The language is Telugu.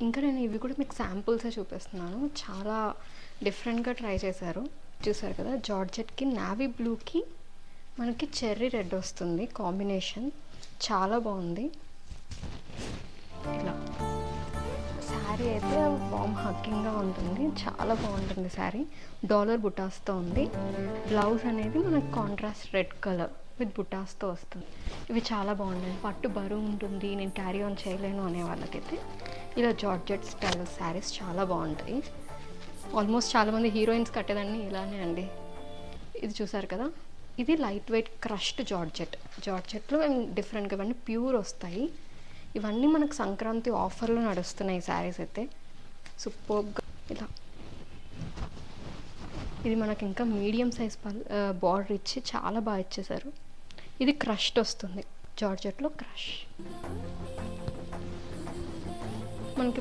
ఇంకా నేను ఇవి కూడా మీకు శాంపుల్సే చూపిస్తున్నాను. చాలా డిఫరెంట్గా ట్రై చేశారు. చూసారు కదా, జార్జెట్కి నావీ బ్లూకి మనకి చెర్రీ రెడ్ వస్తుంది కాంబినేషన్. చాలా బాగుంది. ఇలా శారీ అయితే వామ్ హగ్గింగ్గా ఉంటుంది, చాలా బాగుంటుంది శారీ. డాలర్ బుటాస్తో ఉంది. బ్లౌజ్ అనేది మనకు కాంట్రాస్ట్ రెడ్ కలర్ విత్ బుటాస్తో వస్తుంది. ఇవి చాలా బాగున్నాయి. పట్టు బరువు ఉంటుంది, నేను క్యారీ ఆన్ చేయలేను అనే వాళ్ళకైతే ఇలా జార్జెట్ స్టైల్ శారీస్ చాలా బాగుంటాయి. ఆల్మోస్ట్ చాలామంది హీరోయిన్స్ కట్టేదాన్ని ఇలానే అండి. ఇది చూసారు కదా, ఇది లైట్ వెయిట్ క్రష్డ్ జార్జెట్లో డిఫరెంట్గా ఇవన్నీ ప్యూర్ వస్తాయి. ఇవన్నీ మనకు సంక్రాంతి ఆఫర్లో నడుస్తున్నాయి ఈ శారీస్ అయితే. సూపర్గా ఇలా ఇది మనకి ఇంకా మీడియం సైజ్ బార్డర్ ఇచ్చి చాలా బాగా ఇచ్చేసారు. ఇది క్రష్డ్ వస్తుంది, జార్జెట్లో క్రష్.